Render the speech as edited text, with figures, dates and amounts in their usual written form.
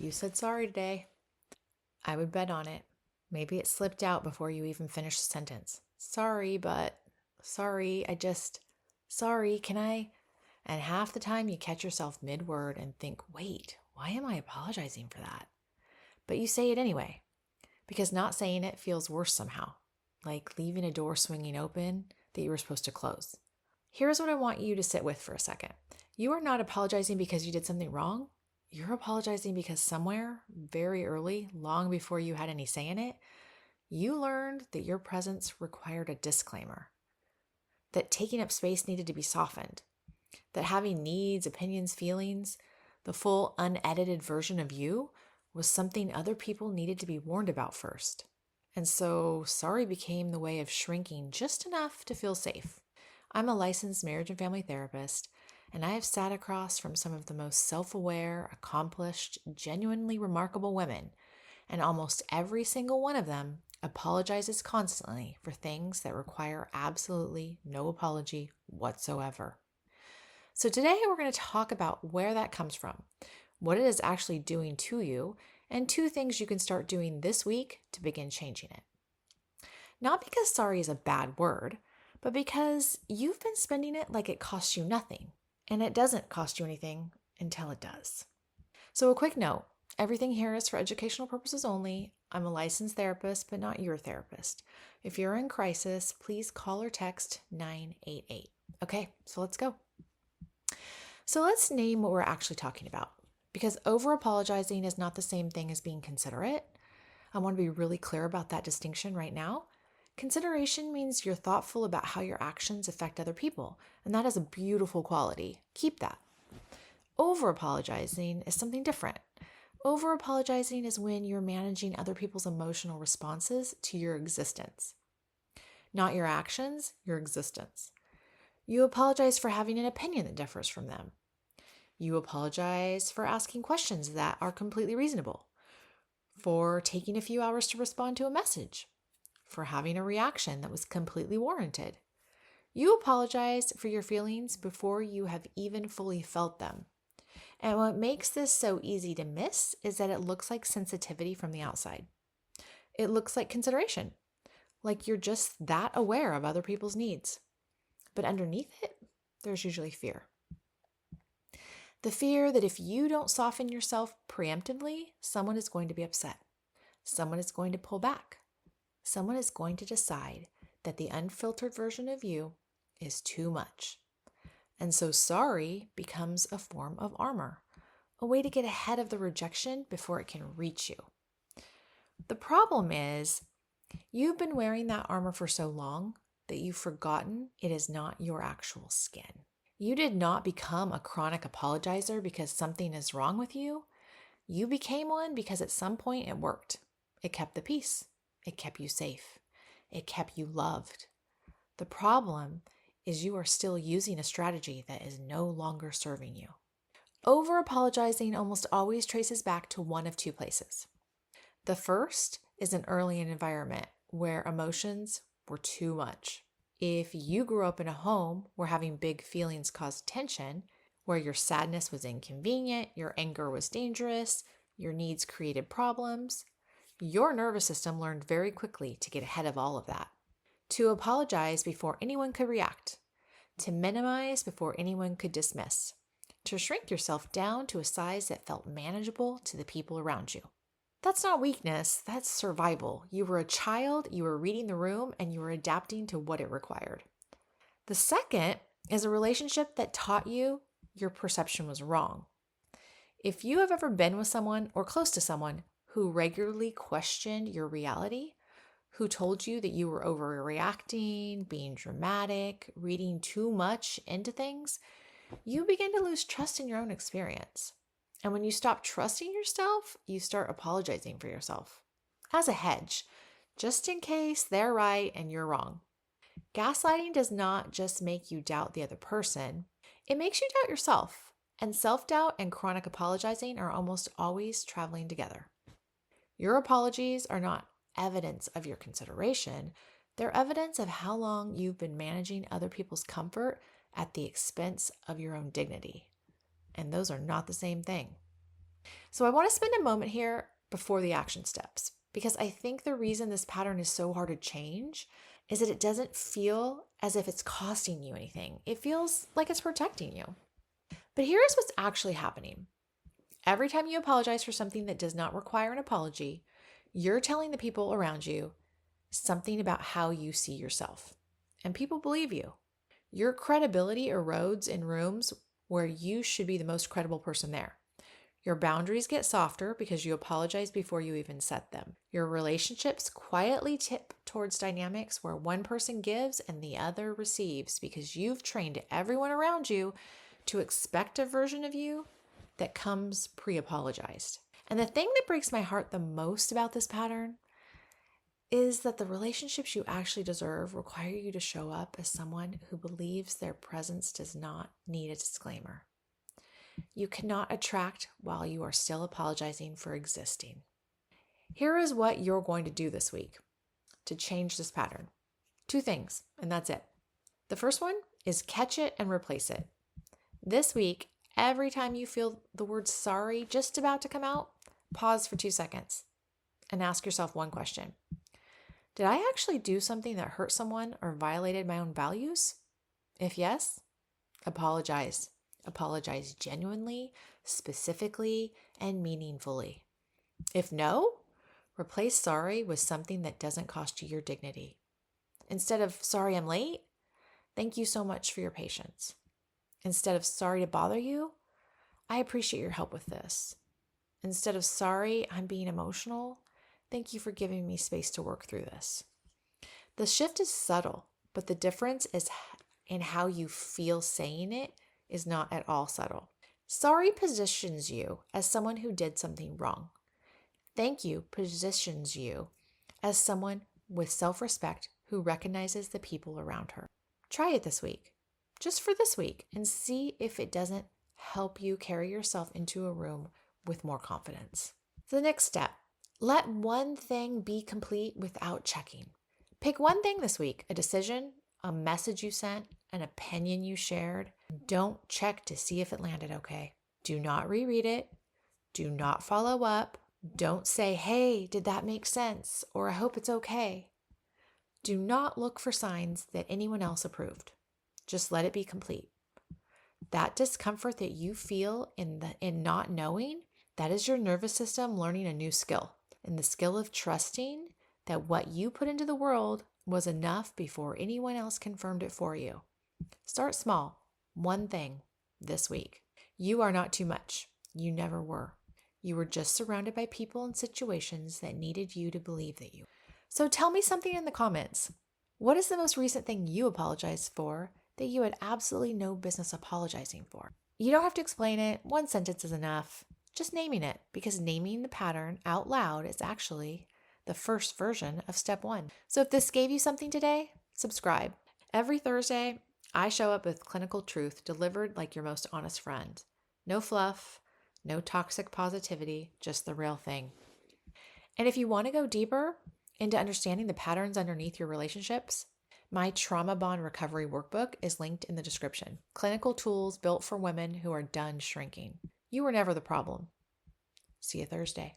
You said sorry today. I would bet on it. Maybe it slipped out before you even finished the sentence. Sorry, can I? And half the time you catch yourself mid-word and think, wait, why am I apologizing for that? But you say it anyway, because not saying it feels worse somehow, like leaving a door swinging open that you were supposed to close. Here's what I want you to sit with for a second. You are not apologizing because you did something wrong. You're apologizing because somewhere, very early, long before you had any say in it, you learned that your presence required a disclaimer, that taking up space needed to be softened, that having needs, opinions, feelings, the full unedited version of you was something other people needed to be warned about first. And so sorry became the way of shrinking just enough to feel safe. I'm a licensed marriage and family therapist, and I have sat across from some of the most self-aware, accomplished, genuinely remarkable women, and almost every single one of them apologizes constantly for things that require absolutely no apology whatsoever. So today we're going to talk about where that comes from, what it is actually doing to you, and 2 things you can start doing this week to begin changing it. Not because sorry is a bad word, but because you've been spending it like it costs you nothing, and it doesn't cost you anything until it does. So a quick note, everything here is for educational purposes only. I'm a licensed therapist, but not your therapist. If you're in crisis, please call or text 988. Okay, so let's go. So let's name what we're actually talking about, because over-apologizing is not the same thing as being considerate. I want to be really clear about that distinction right now. Consideration means you're thoughtful about how your actions affect other people, and that is a beautiful quality. Keep that. Over-apologizing is something different. Over-apologizing is when you're managing other people's emotional responses to your existence. Not your actions, your existence. You apologize for having an opinion that differs from them. You apologize for asking questions that are completely reasonable, for taking a few hours to respond to a message, for having a reaction that was completely warranted. You apologize for your feelings before you have even fully felt them. And what makes this so easy to miss is that it looks like sensitivity from the outside. It looks like consideration, like you're just that aware of other people's needs. But underneath it, there's usually fear. The fear that if you don't soften yourself preemptively, someone is going to be upset. Someone is going to pull back. Someone is going to decide that the unfiltered version of you is too much. And so sorry becomes a form of armor, a way to get ahead of the rejection before it can reach you. The problem is you've been wearing that armor for so long that you've forgotten it is not your actual skin. You did not become a chronic apologizer because something is wrong with you. You became one because at some point it worked. It kept the peace. It kept you safe. It kept you loved. The problem is you are still using a strategy that is no longer serving you. Over-apologizing almost always traces back to one of 2 places. The first is an early environment where emotions were too much. If you grew up in a home where having big feelings caused tension, where your sadness was inconvenient, your anger was dangerous, your needs created problems, your nervous system learned very quickly to get ahead of all of that. To apologize before anyone could react, to minimize before anyone could dismiss, to shrink yourself down to a size that felt manageable to the people around you. That's not weakness, that's survival. You were a child, you were reading the room, and you were adapting to what it required. The second is a relationship that taught you your perception was wrong. If you have ever been with someone or close to someone who regularly questioned your reality, who told you that you were overreacting, being dramatic, reading too much into things, you begin to lose trust in your own experience. And when you stop trusting yourself, you start apologizing for yourself. As a hedge, just in case they're right and you're wrong. Gaslighting does not just make you doubt the other person, it makes you doubt yourself. And self-doubt and chronic apologizing are almost always traveling together. Your apologies are not evidence of your consideration, they're evidence of how long you've been managing other people's comfort at the expense of your own dignity. And those are not the same thing. So I want to spend a moment here before the action steps, because I think the reason this pattern is so hard to change is that it doesn't feel as if it's costing you anything. It feels like it's protecting you. But here's what's actually happening. Every time you apologize for something that does not require an apology, you're telling the people around you something about how you see yourself. And people believe you. Your credibility erodes in rooms where you should be the most credible person there. Your boundaries get softer because you apologize before you even set them. Your relationships quietly tip towards dynamics where one person gives and the other receives because you've trained everyone around you to expect a version of you that comes pre-apologized. And the thing that breaks my heart the most about this pattern is that the relationships you actually deserve require you to show up as someone who believes their presence does not need a disclaimer. You cannot attract while you are still apologizing for existing. Here is what you're going to do this week to change this pattern. 2 things, and that's it. The first one is catch it and replace it. This week, every time you feel the word sorry just about to come out, pause for 2 seconds and ask yourself one question. Did I actually do something that hurt someone or violated my own values? If yes, apologize. Apologize genuinely, specifically, and meaningfully. If no, replace sorry with something that doesn't cost you your dignity. Instead of sorry I'm late, thank you so much for your patience. Instead of sorry to bother you, I appreciate your help with this. Instead of sorry I'm being emotional, thank you for giving me space to work through this. The shift is subtle, but the difference is in how you feel saying it is not at all subtle. Sorry positions you as someone who did something wrong. Thank you positions you as someone with self-respect who recognizes the people around her. Try it this week, just for this week, and see if it doesn't help you carry yourself into a room with more confidence. The next step, let one thing be complete without checking. Pick one thing this week, a decision, a message you sent, an opinion you shared. Don't check to see if it landed okay. Do not reread it. Do not follow up. Don't say, hey, did that make sense? Or I hope it's okay. Do not look for signs that anyone else approved. Just let it be complete. That discomfort that you feel in not knowing, that is your nervous system learning a new skill. And the skill of trusting that what you put into the world was enough before anyone else confirmed it for you. Start small, one thing this week. You are not too much. You never were. You were just surrounded by people and situations that needed you to believe that you. So tell me something in the comments. What is the most recent thing you apologized for that you had absolutely no business apologizing for? You don't have to explain it. One sentence is enough. Just naming it, because naming the pattern out loud is actually the first version of step 1. So if this gave you something today, subscribe. Every Thursday, I show up with clinical truth delivered like your most honest friend. No fluff, no toxic positivity, just the real thing. And if you want to go deeper into understanding the patterns underneath your relationships, my Trauma Bond Recovery Workbook is linked in the description. Clinical tools built for women who are done shrinking. You were never the problem. See you Thursday.